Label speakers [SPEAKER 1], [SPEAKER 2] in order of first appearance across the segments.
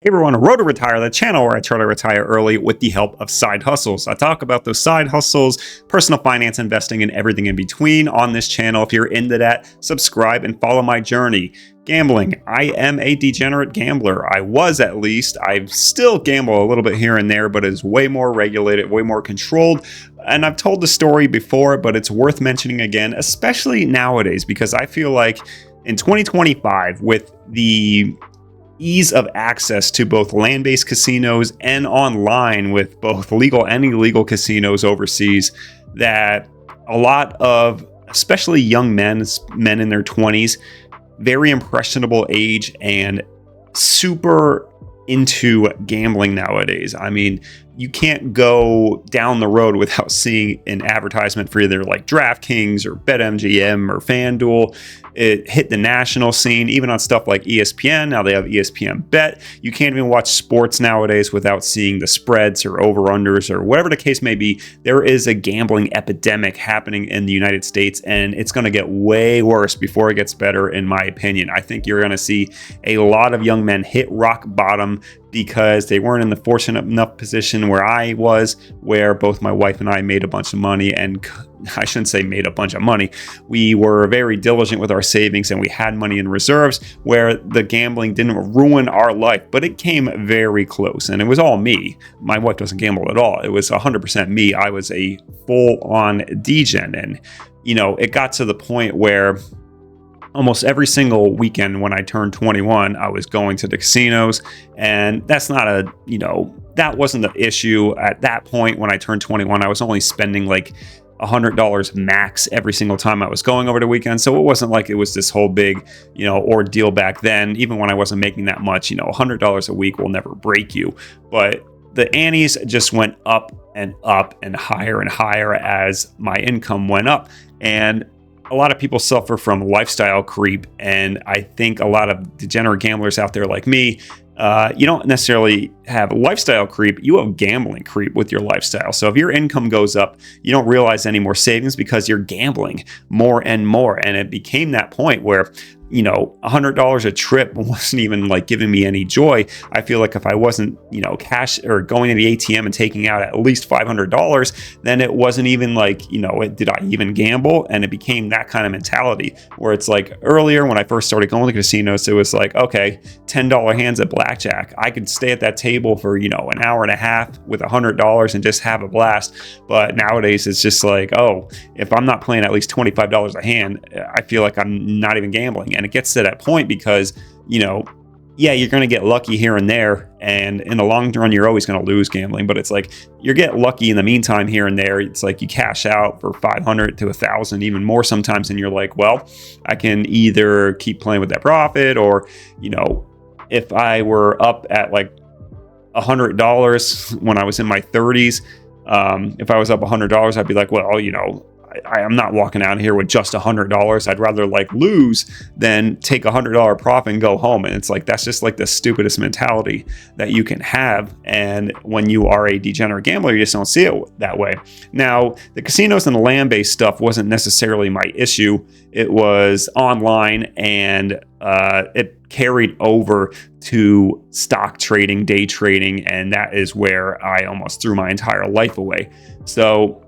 [SPEAKER 1] Hey everyone, Road to Retire, the channel where I try to retire early with the help of side hustles. I talk about those side hustles, personal finance, investing, and everything in between on this channel. If you're into that, subscribe and follow my journey. Gambling. I am a degenerate gambler. I was, at least. I still gamble a little bit here and there, but it's way more regulated, way more controlled. And I've told the story before, but it's worth mentioning again, especially nowadays, because I feel like in 2025, with the ease of access to both land-based casinos and online with both legal and illegal casinos overseas, that a lot of, especially young men in their 20s, very impressionable age and super into gambling nowadays. I mean, you can't go down the road without seeing an advertisement for either like DraftKings or BetMGM or FanDuel. It hit the national scene, even on stuff like ESPN. Now they have ESPN Bet. You can't even watch sports nowadays without seeing the spreads or over-unders or whatever the case may be. There is a gambling epidemic happening in the United States, and it's going to get way worse before it gets better, in my opinion. I think you're going to see a lot of young men hit rock bottom because they weren't in the fortunate enough position where I was, where both my wife and I made a bunch of money. And I shouldn't say made a bunch of money. We were very diligent with our savings and we had money in reserves, where the gambling didn't ruin our life, but it came very close. And it was all me. My wife doesn't gamble at all. It was 100% me. I was a full-on degen. And, it got to the point where almost every single weekend when I turned 21, I was going to the casinos. And that's not that wasn't the issue at that point. When I turned 21, I was only spending like $100 max every single time I was going over the weekend. So it wasn't like it was this whole big, ordeal back then. Even when I wasn't making that much, $100 a week will never break you. But the antes just went up and higher as my income went up. And a lot of people suffer from lifestyle creep. And I think a lot of degenerate gamblers out there like me, you don't necessarily have lifestyle creep, you have gambling creep with your lifestyle. So if your income goes up, you don't realize any more savings because you're gambling more and more. And it became that point where, $100 a trip wasn't even like giving me any joy. I feel like if I wasn't, cash or going to the ATM and taking out at least $500, then it wasn't even like, did I even gamble? And it became that kind of mentality where it's like earlier when I first started going to casinos, it was like, okay, $10 hands at blackjack. I could stay at that table for, an hour and a half with $100 and just have a blast. But nowadays it's just like, oh, if I'm not playing at least $25 a hand, I feel like I'm not even gambling. And it gets to that point because, you're going to get lucky here and there. And in the long run, you're always going to lose gambling. But it's like you get lucky in the meantime here and there. It's like you cash out for 500 to 1,000, even more sometimes. And you're like, well, I can either keep playing with that profit or, if I were up at like $100 when I was in my 30s, if I was up $100, I'd be like, well, I'm not walking out here with just $100. I'd rather like lose than take $100 profit and go home. And it's like, that's just like the stupidest mentality that you can have. And when you are a degenerate gambler, you just don't see it that way. Now, the casinos and the land-based stuff wasn't necessarily my issue. It was online, and it carried over to stock trading, day trading. And that is where I almost threw my entire life away. So,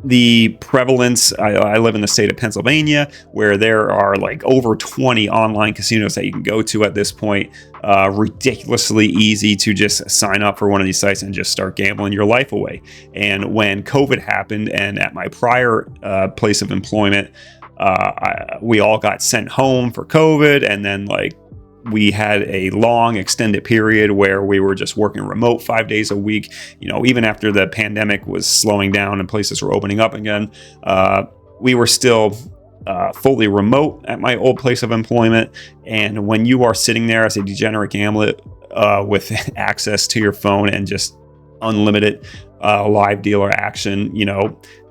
[SPEAKER 1] the prevalence, I live in the state of Pennsylvania, where there are like over 20 online casinos that you can go to at this point. Ridiculously easy to just sign up for one of these sites and just start gambling your life away. And when COVID happened, and at my prior place of employment, we all got sent home for COVID, and then like we had a long extended period where we were just working remote 5 days a week. Even after the pandemic was slowing down and places were opening up again, we were still fully remote at my old place of employment. And when you are sitting there as a degenerate gambler with access to your phone and just unlimited live dealer action,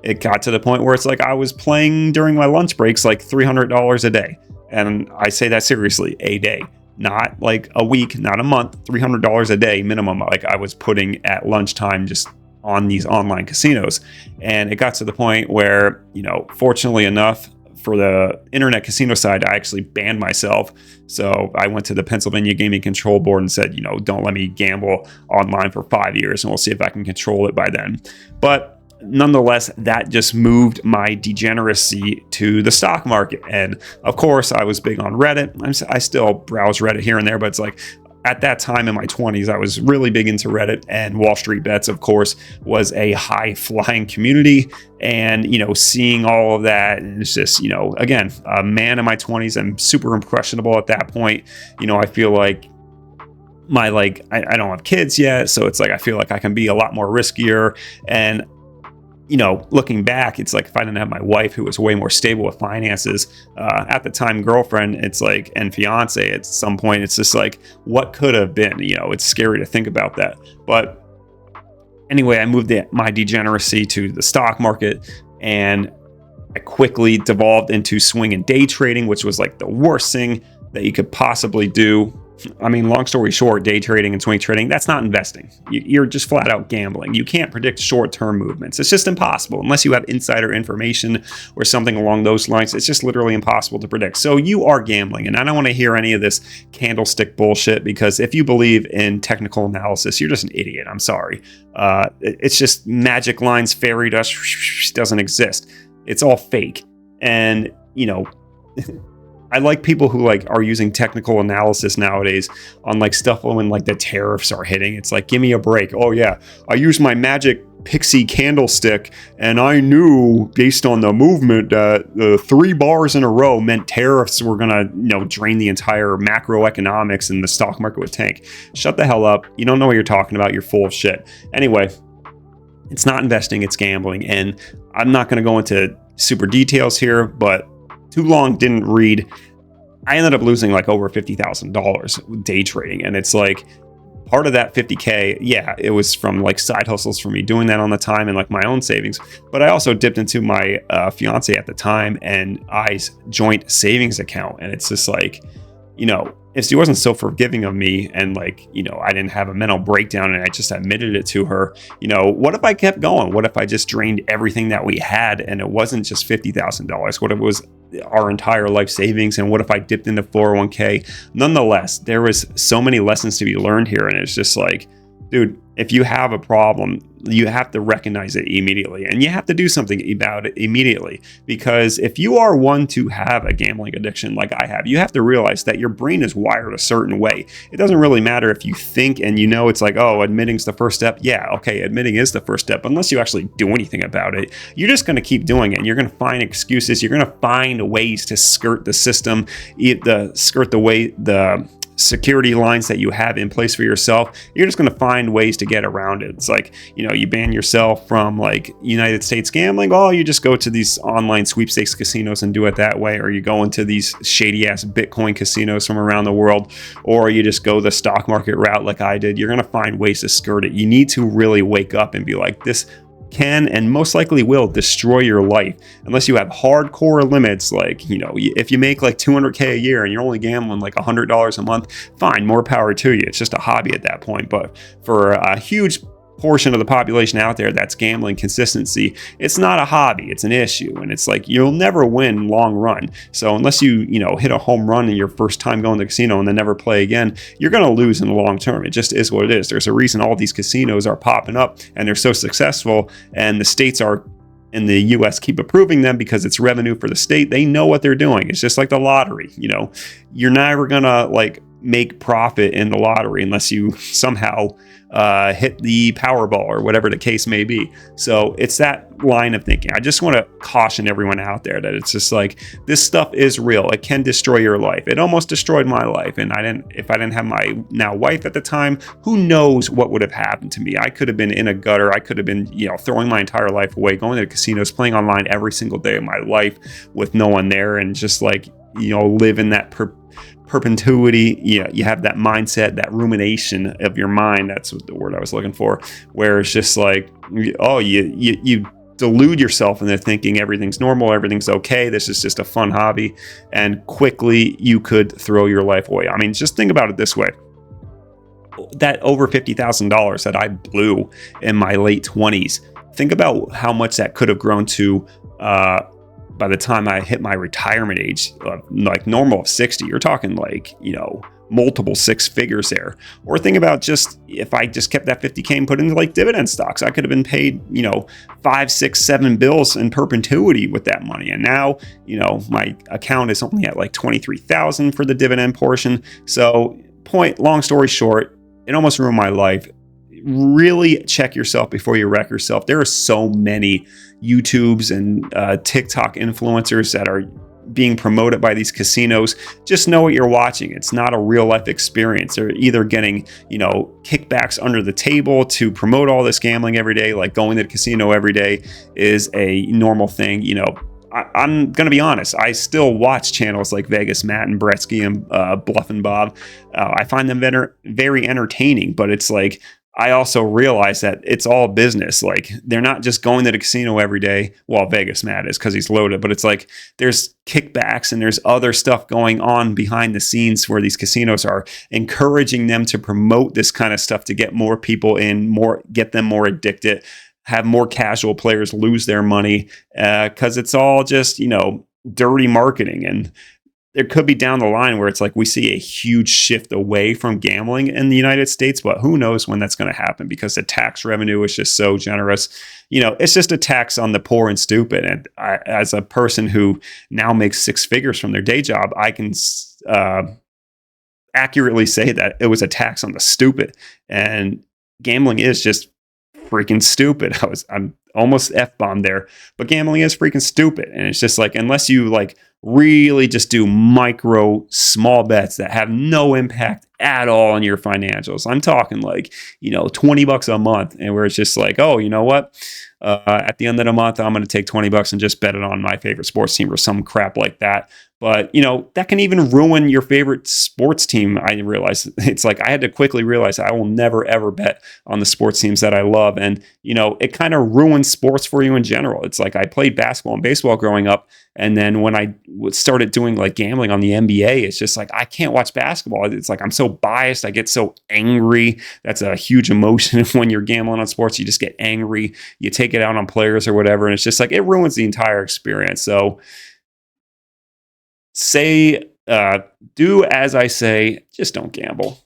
[SPEAKER 1] it got to the point where it's like I was playing during my lunch breaks like $300 a day. And I say that seriously, a day. Not like a week, not a month, $300 a day minimum. Like I was putting at lunchtime just on these online casinos. And it got to the point where, fortunately enough, for the internet casino side, I actually banned myself. So I went to the Pennsylvania Gaming Control Board and said, don't let me gamble online for 5 years, and we'll see if I can control it by then. But nonetheless, that just moved my degeneracy to the stock market. And of course, I was big on Reddit. I still browse Reddit here and there, but it's like, at that time in my 20s, I was really big into Reddit, and Wall Street Bets, of course, was a high flying community. And, seeing all of that, and it's just, again, a man in my 20s, I'm super impressionable at that point. I feel like I don't have kids yet. So it's like, I feel like I can be a lot more riskier. And looking back, it's like, if I didn't have my wife, who was way more stable with finances, at the time girlfriend, it's like, and fiance at some point, it's just like, what could have been? It's scary to think about that. But anyway, I moved my degeneracy to the stock market, and I quickly devolved into swing and day trading, which was like the worst thing that you could possibly do. I mean, long story short, day trading and swing trading, that's not investing. You're just flat out gambling. You can't predict short-term movements. It's just impossible. Unless you have insider information or something along those lines, it's just literally impossible to predict. So you are gambling. And I don't want to hear any of this candlestick bullshit, because if you believe in technical analysis, you're just an idiot. I'm sorry. It's just magic lines, fairy dust, doesn't exist. It's all fake. And, I like people who are using technical analysis nowadays on stuff when the tariffs are hitting. It's like, give me a break. Oh yeah, I used my magic pixie candlestick, and I knew based on the movement that the 3 bars in a row meant tariffs were gonna, drain the entire macroeconomics and the stock market would tank. Shut the hell up. You don't know what you're talking about. You're full of shit. Anyway, it's not investing, it's gambling. And I'm not gonna go into super details here, but too long didn't read. I ended up losing over $50,000 day trading. And it's like, part of that 50K, yeah, it was from side hustles for me doing that on the time and my own savings. But I also dipped into my fiance at the time and I's joint savings account. And it's just if she wasn't so forgiving of me and I didn't have a mental breakdown and I just admitted it to her, what if I kept going? What if I just drained everything that we had and it wasn't just $50,000? What if it was our entire life savings? And what if I dipped into 401k? Nonetheless, there was so many lessons to be learned here. And it's just dude, if you have a problem, you have to recognize it immediately, and you have to do something about it immediately. Because if you are one to have a gambling addiction like I have, you have to realize that your brain is wired a certain way. It doesn't really matter if you think and it's admitting's the first step. Yeah, okay, admitting is the first step. Unless you actually do anything about it, you're just going to keep doing it. And you're going to find excuses. You're going to find ways to skirt the system, skirt the security lines that you have in place for yourself. You're just going to find ways to get around it. It's you ban yourself from United States gambling. Oh, you just go to these online sweepstakes casinos and do it that way. Or you go into these shady ass Bitcoin casinos from around the world, or you just go the stock market route like I did. You're going to find ways to skirt it. You need to really wake up and be like, this can and most likely will destroy your life unless you have hardcore limits. If you make $200K a year and you're only gambling $100 a month, fine, more power to you. It's just a hobby at that point. But for a huge portion of the population out there that's gambling consistency, it's not a hobby, it's an issue. And it's you'll never win long run. So unless you hit a home run in your first time going to the casino and then never play again, you're going to lose in the long term. It just is what it is. There's a reason all these casinos are popping up and they're so successful, and the states are in the US keep approving them because it's revenue for the state. They know what they're doing. It's just like the lottery. You're never gonna make profit in the lottery unless you somehow hit the Powerball or whatever the case may be. So it's that line of thinking. I just want to caution everyone out there that it's just this stuff is real. It can destroy your life. It almost destroyed my life. And if I didn't have my now wife at the time, who knows what would have happened to me? I could have been in a gutter. I could have been, throwing my entire life away, going to casinos, playing online every single day of my life with no one there, and just live in that perpetuity. You have that mindset, that rumination of your mind. That's what the word I was looking for, where it's just you delude yourself into thinking everything's normal, everything's okay, this is just a fun hobby, and quickly you could throw your life away. I mean, just think about it this way. That over $50,000 that I blew in my late 20s, think about how much that could have grown to by the time I hit my retirement age, like normal of 60, you're talking like, multiple six figures there. Or think about just if I just kept that 50K and put into like dividend stocks, I could have been paid, 5, 6, 7 bills in perpetuity with that money. And now, my account is only at like 23,000 for the dividend portion. So long story short, it almost ruined my life. Really check yourself before you wreck yourself. There are so many YouTubes and TikTok influencers that are being promoted by these casinos. Just know what you're watching. It's not a real life experience. They're either getting, kickbacks under the table to promote all this gambling every day, like going to the casino every day is a normal thing. I'm going to be honest. I still watch channels like Vegas Matt and Bretsky and Bluff and Bob. I find them very entertaining, but it's like, I also realize that it's all business. Like they're not just going to the casino every day. Well, Vegas Matt is because he's loaded, but it's like there's kickbacks and there's other stuff going on behind the scenes where these casinos are encouraging them to promote this kind of stuff to get more people in, get them more addicted, have more casual players lose their money because it's all just, dirty marketing. And there could be down the line where it's like we see a huge shift away from gambling in the United States, but who knows when that's going to happen because the tax revenue is just so generous. It's just a tax on the poor and stupid. And as a person who now makes six figures from their day job, I can accurately say that it was a tax on the stupid. And gambling is just freaking stupid. I'm almost F-bombed there, but gambling is freaking stupid. And it's just like, unless you like really just do micro small bets that have no impact at all on your financials. I'm talking like, $20 a month, and where it's just like, oh, you know what? At the end of the month, I'm going to take $20 and just bet it on my favorite sports team or some crap like that. But, that can even ruin your favorite sports team. I realize it's like I had to quickly realize I will never, ever bet on the sports teams that I love. And, it kind of ruins sports for you in general. It's like I played basketball and baseball growing up. And then when I started doing like gambling on the NBA, it's just like I can't watch basketball. It's like I'm so biased. I get so angry. That's a huge emotion when you're gambling on sports. You just get angry. You take it out on players or whatever. And it's just like it ruins the entire experience. So do as I say, just don't gamble.